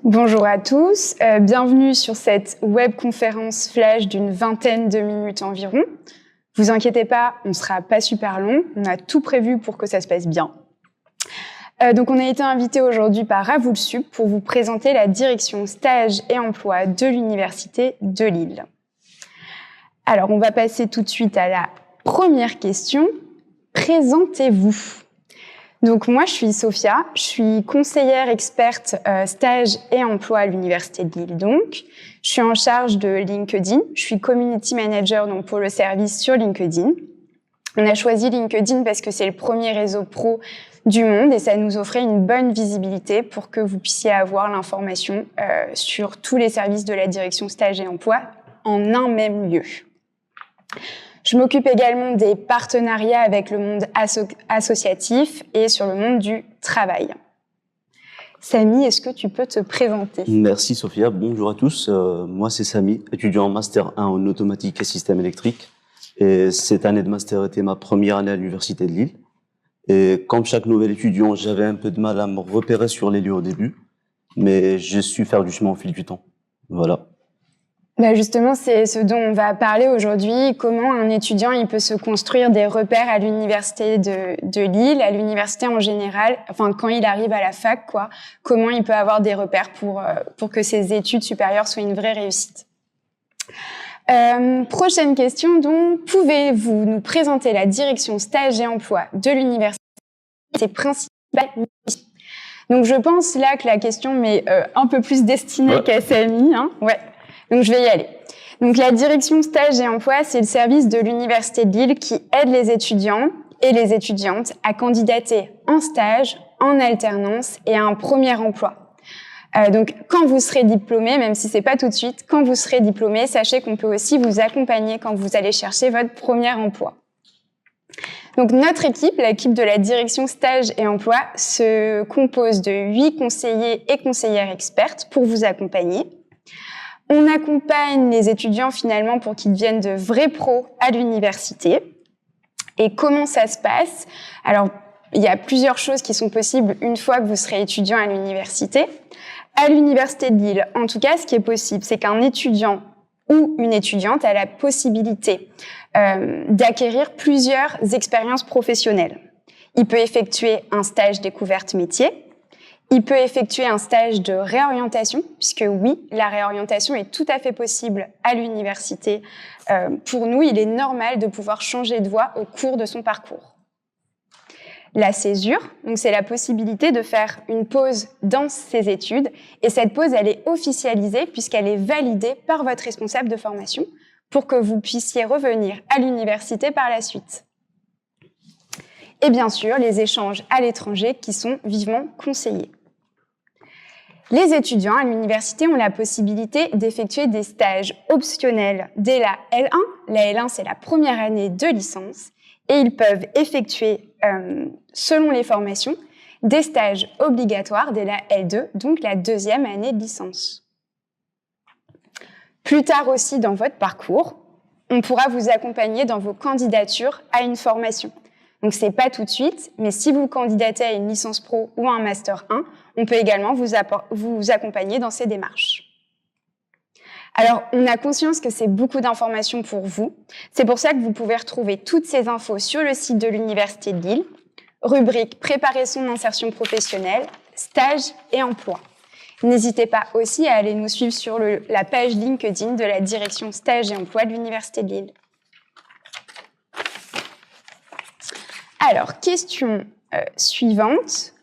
Bonjour à tous, bienvenue sur cette webconférence flash d'une vingtaine de minutes environ. Vous inquiétez pas, on ne sera pas super long, on a tout prévu pour que ça se passe bien. Donc on a été invité aujourd'hui par Ravulsup pour vous présenter la direction stage et emploi de l'Université de Lille. Alors on va passer tout de suite à la première question. Présentez-vous. Donc moi, je suis Sophia, je suis conseillère experte stage et emploi à l'Université de Lille. Donc, je suis en charge de LinkedIn, je suis community manager donc pour le service sur LinkedIn. On a choisi LinkedIn parce que c'est le premier réseau pro du monde et ça nous offrait une bonne visibilité pour que vous puissiez avoir l'information sur tous les services de la direction stage et emploi en un même lieu. Je m'occupe également des partenariats avec le monde associatif et sur le monde du travail. Samy, est-ce que tu peux te présenter? Merci Sophia, bonjour à tous. Moi c'est Samy, étudiant en Master 1 en automatique et système électrique. Et cette année de Master était ma première année à l'Université de Lille. Et comme chaque nouvel étudiant, j'avais un peu de mal à me repérer sur les lieux au début. Mais j'ai su faire du chemin au fil du temps. Voilà. Justement, c'est ce dont on va parler aujourd'hui, comment un étudiant il peut se construire des repères à l'université de Lille, à l'université en général, enfin quand il arrive à la fac, quoi, comment il peut avoir des repères pour que ses études supérieures soient une vraie réussite. Prochaine question, donc, pouvez-vous nous présenter la direction stage et emploi de l'université, ses principales missions? Donc je pense là que la question m'est un peu plus destinée qu'à Samy, hein, ouais. Donc, je vais y aller. Donc, la direction stage et emploi, c'est le service de l'Université de Lille qui aide les étudiants et les étudiantes à candidater en stage, en alternance et à un premier emploi. Donc, quand vous serez diplômé, même si c'est pas tout de suite, quand vous serez diplômé, sachez qu'on peut aussi vous accompagner quand vous allez chercher votre premier emploi. Donc, notre équipe, l'équipe de la direction stage et emploi, se compose de 8 conseillers et conseillères expertes pour vous accompagner. On accompagne les étudiants finalement pour qu'ils deviennent de vrais pros à l'université. Et comment ça se passe? Alors, il y a plusieurs choses qui sont possibles une fois que vous serez étudiant à l'université. À l'Université de Lille, en tout cas, ce qui est possible, c'est qu'un étudiant ou une étudiante a la possibilité d'acquérir plusieurs expériences professionnelles. Il peut effectuer un stage découverte métier. Il peut effectuer un stage de réorientation, puisque oui, la réorientation est tout à fait possible à l'université. Pour nous, il est normal de pouvoir changer de voie au cours de son parcours. La césure, donc c'est la possibilité de faire une pause dans ses études, et cette pause, elle est officialisée puisqu'elle est validée par votre responsable de formation pour que vous puissiez revenir à l'université par la suite. Et bien sûr, les échanges à l'étranger qui sont vivement conseillés. Les étudiants à l'université ont la possibilité d'effectuer des stages optionnels dès la L1. La L1, c'est la première année de licence. Et ils peuvent effectuer, selon les formations, des stages obligatoires dès la L2, donc la deuxième année de licence. Plus tard aussi dans votre parcours, on pourra vous accompagner dans vos candidatures à une formation. Donc, c'est pas tout de suite, mais si vous candidatez à une licence pro ou à un Master 1, on peut également vous accompagner dans ces démarches. Alors, on a conscience que c'est beaucoup d'informations pour vous. C'est pour ça que vous pouvez retrouver toutes ces infos sur le site de l'Université de Lille, rubrique « Préparer son insertion professionnelle, stage et emploi ». N'hésitez pas aussi à aller nous suivre sur la page LinkedIn de la direction stage et emploi de l'Université de Lille. Alors, question suivante.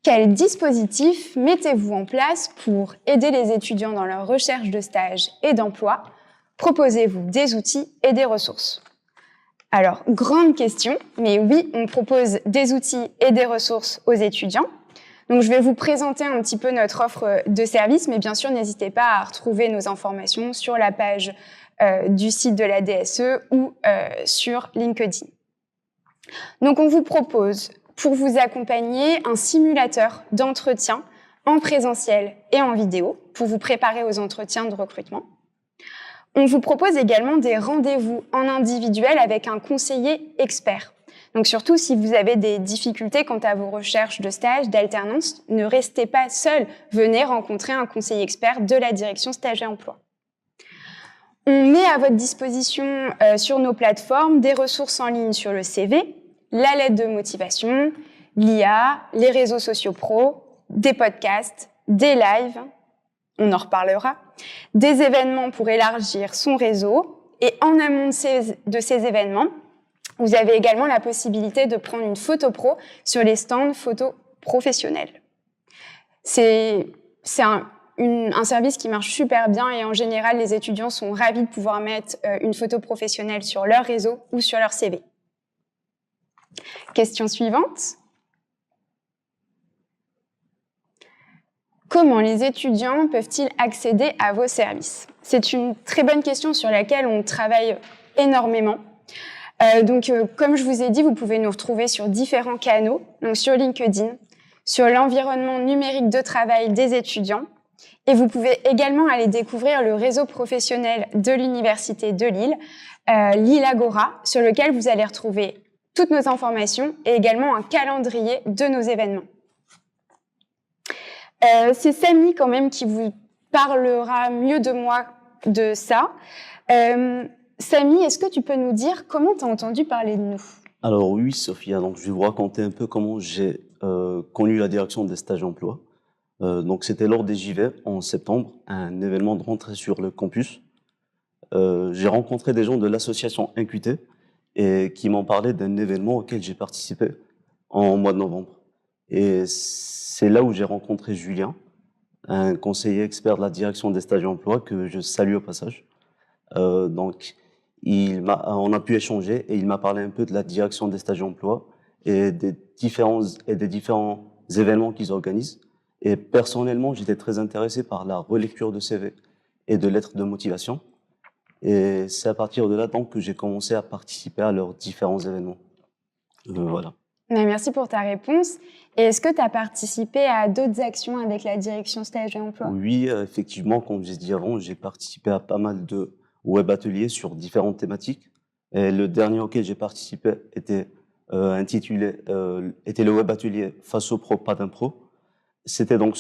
Quel dispositif mettez-vous en place pour aider les étudiants dans leur recherche de stage et d'emploi? Proposez-vous des outils et des ressources? Alors, grande question, mais oui, on propose des outils et des ressources aux étudiants. Donc, je vais vous présenter un petit peu notre offre de service, mais bien sûr, n'hésitez pas à retrouver nos informations sur la page du site de la DSE ou sur LinkedIn. Donc, on vous propose, pour vous accompagner, un simulateur d'entretien en présentiel et en vidéo pour vous préparer aux entretiens de recrutement. On vous propose également des rendez-vous en individuel avec un conseiller expert. Donc surtout, si vous avez des difficultés quant à vos recherches de stage, d'alternance, ne restez pas seul. Venez rencontrer un conseiller expert de la direction Stage et Emploi. On met à votre disposition sur nos plateformes des ressources en ligne sur le CV, la lettre de motivation, l'IA, les réseaux sociaux pro, des podcasts, des lives, on en reparlera, des événements pour élargir son réseau. Et en amont de ces événements, vous avez également la possibilité de prendre une photo pro sur les stands photos professionnels. C'est un service qui marche super bien et en général, les étudiants sont ravis de pouvoir mettre une photo professionnelle sur leur réseau ou sur leur CV. Question suivante. Comment les étudiants peuvent-ils accéder à vos services? C'est une très bonne question sur laquelle on travaille énormément. Comme je vous ai dit, vous pouvez nous retrouver sur différents canaux, donc sur LinkedIn, sur l'environnement numérique de travail des étudiants. Et vous pouvez également aller découvrir le réseau professionnel de l'Université de Lille, Lille Agora, sur lequel vous allez retrouver toutes nos informations et également un calendrier de nos événements. C'est Samy quand même qui vous parlera mieux de moi de ça. Samy, est-ce que tu peux nous dire comment tu as entendu parler de nous? Alors oui, Sophia, donc je vais vous raconter un peu comment j'ai connu la direction des stages emploi. Donc c'était lors des JV en septembre, un événement de rentrée sur le campus. J'ai rencontré des gens de l'association InQT et qui m'ont parlé d'un événement auquel j'ai participé en mois de novembre. Et c'est là où j'ai rencontré Julien, un conseiller expert de la direction des stages emploi que je salue au passage. Donc on a pu échanger et il m'a parlé un peu de la direction des stages emploi et des différents événements qu'ils organisent. Et personnellement, j'étais très intéressé par la relecture de CV et de lettres de motivation. Et c'est à partir de là donc que j'ai commencé à participer à leurs différents événements. Voilà. Merci pour ta réponse. Et est-ce que tu as participé à d'autres actions avec la direction Stage et Emploi? Oui, effectivement, comme j'ai dit avant, j'ai participé à pas mal de web ateliers sur différentes thématiques. Et le dernier auquel j'ai participé était était le web atelier Face au pro, pas d'impro. C'était donc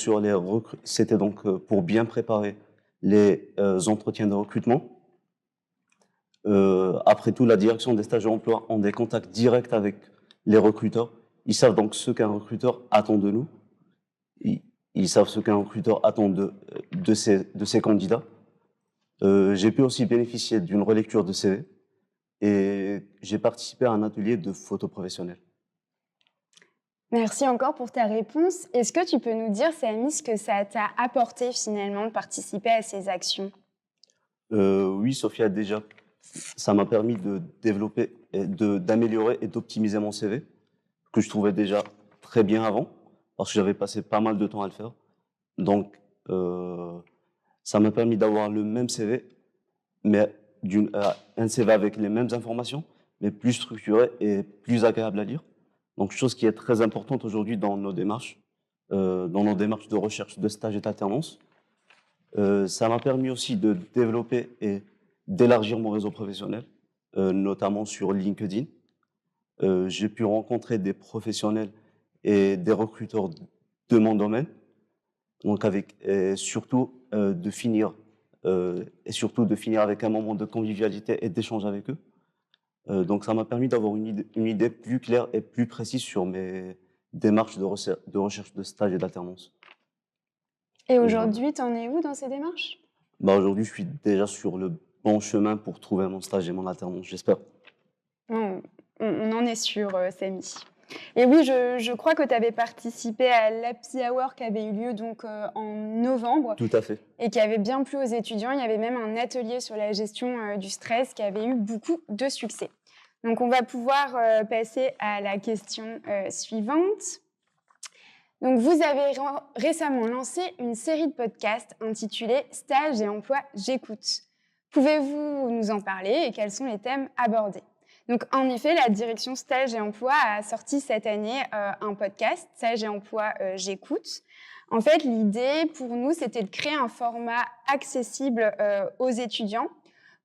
pour bien préparer les entretiens de recrutement. Après tout, la direction des stages et emploi ont des contacts directs avec les recruteurs. Ils savent donc ce qu'un recruteur attend de nous. Ils savent ce qu'un recruteur attend de ses candidats. J'ai pu aussi bénéficier d'une relecture de CV et j'ai participé à un atelier de photo professionnelle. Merci encore pour ta réponse. Est-ce que tu peux nous dire, Samy, ce que ça t'a apporté finalement de participer à ces actions? Oui, Sophia, déjà, ça m'a permis de développer, d'améliorer et d'optimiser mon CV, que je trouvais déjà très bien avant, parce que j'avais passé pas mal de temps à le faire. Donc, ça m'a permis d'avoir le même CV, mais un CV avec les mêmes informations, mais plus structuré et plus agréable à lire. Donc, chose qui est très importante aujourd'hui dans nos démarches de recherche de stage et d'alternance. Ça m'a permis aussi de développer et d'élargir mon réseau professionnel, notamment sur LinkedIn. J'ai pu rencontrer des professionnels et des recruteurs de mon domaine, donc surtout de finir avec un moment de convivialité et d'échange avec eux. Donc ça m'a permis d'avoir une idée plus claire et plus précise sur mes démarches de recherche de stage et d'alternance. Et aujourd'hui, tu en es où dans ces démarches? Aujourd'hui, je suis déjà sur le bon chemin pour trouver mon stage et mon alternance, j'espère. On en est sûr, Samy. Et oui, je crois que tu avais participé à l'Happy Hour qui avait eu lieu donc, en novembre. Tout à fait. Et qui avait bien plu aux étudiants. Il y avait même un atelier sur la gestion du stress qui avait eu beaucoup de succès. Donc, on va pouvoir passer à la question suivante. Donc, vous avez récemment lancé une série de podcasts intitulée « Stage et emploi, j'écoute ». Pouvez-vous nous en parler et quels sont les thèmes abordés? Donc, en effet, la direction Stage et Emploi a sorti cette année un podcast, Stage et Emploi, j'écoute. En fait, l'idée pour nous, c'était de créer un format accessible aux étudiants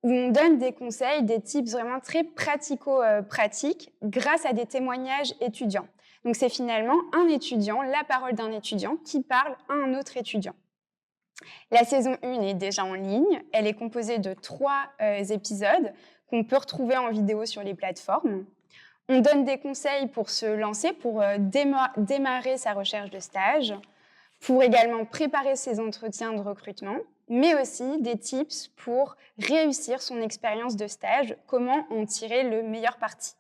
où on donne des conseils, des tips vraiment très pratico-pratiques grâce à des témoignages étudiants. Donc, c'est finalement un étudiant, la parole d'un étudiant qui parle à un autre étudiant. La saison 1 est déjà en ligne. Elle est composée de 3 épisodes qu'on peut retrouver en vidéo sur les plateformes. On donne des conseils pour se lancer, pour démarrer sa recherche de stage, pour également préparer ses entretiens de recrutement, mais aussi des tips pour réussir son expérience de stage, comment en tirer le meilleur parti.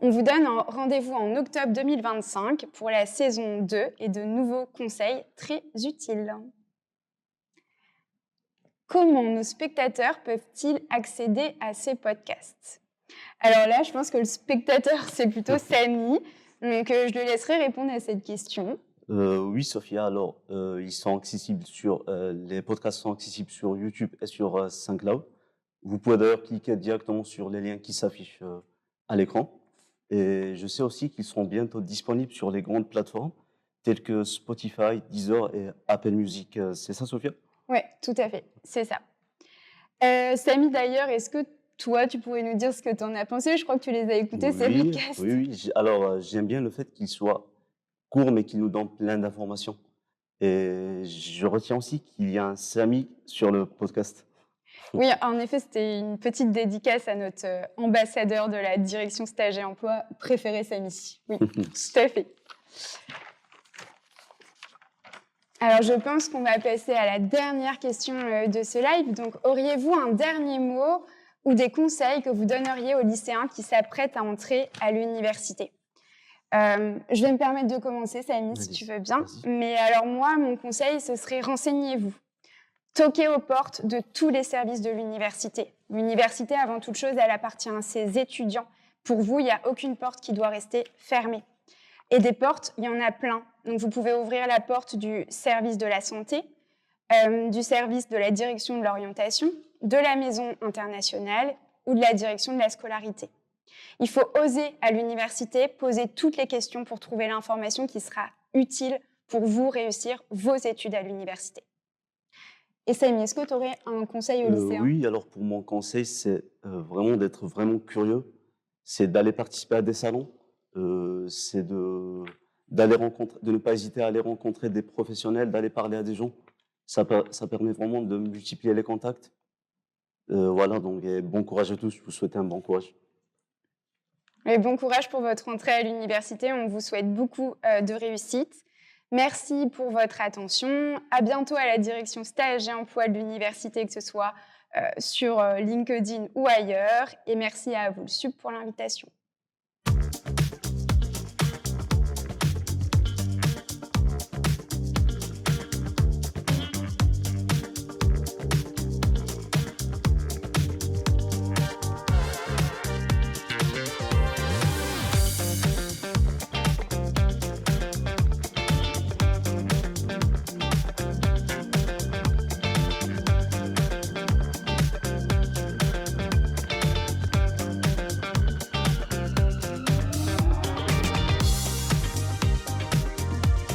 On vous donne un rendez-vous en octobre 2025 pour la saison 2 et de nouveaux conseils très utiles. Comment nos spectateurs peuvent-ils accéder à ces podcasts? Alors là, je pense que le spectateur, c'est plutôt Samy, donc je le laisserai répondre à cette question. Oui, Sophia. Alors, ils sont accessibles les podcasts sont accessibles sur YouTube et sur SoundCloud. Vous pouvez d'ailleurs cliquer directement sur les liens qui s'affichent à l'écran. Et je sais aussi qu'ils seront bientôt disponibles sur les grandes plateformes telles que Spotify, Deezer et Apple Music. C'est ça, Sophia? Oui, tout à fait, c'est ça. Samy, d'ailleurs, est-ce que toi, tu pourrais nous dire ce que tu en as pensé? Je crois que tu les as écoutés, ces podcasts. Oui. Alors, j'aime bien le fait qu'ils soient courts, mais qu'ils nous donnent plein d'informations. Et je retiens aussi qu'il y a un Samy sur le podcast. Oui, en effet, c'était une petite dédicace à notre ambassadeur de la direction stage et emploi préféré, Samy. Oui, tout à fait. Alors, je pense qu'on va passer à la dernière question de ce live. Donc, auriez-vous un dernier mot ou des conseils que vous donneriez aux lycéens qui s'apprêtent à entrer à l'université? Je vais me permettre de commencer, Samy, si tu veux bien. Mais alors moi, mon conseil, ce serait renseignez-vous. Toquez aux portes de tous les services de l'université. L'université, avant toute chose, elle appartient à ses étudiants. Pour vous, il n'y a aucune porte qui doit rester fermée. Et des portes, il y en a plein. Donc, vous pouvez ouvrir la porte du service de la santé, du service de la direction de l'orientation, de la maison internationale ou de la direction de la scolarité. Il faut oser à l'université poser toutes les questions pour trouver l'information qui sera utile pour vous réussir vos études à l'université. Et Samy, est-ce que tu aurais un conseil aux lycéens? Oui, alors pour mon conseil, c'est vraiment d'être vraiment curieux. C'est d'aller participer à des salons. C'est de ne pas hésiter à aller rencontrer des professionnels, d'aller parler à des gens. Ça permet vraiment de multiplier les contacts. Voilà, donc bon courage à tous. Je vous souhaite un bon courage. Et bon courage pour votre entrée à l'université. On vous souhaite beaucoup de réussite. Merci pour votre attention. À bientôt à la direction stage et emploi de l'université, que ce soit sur LinkedIn ou ailleurs. Et merci à vous, le SUP, pour l'invitation.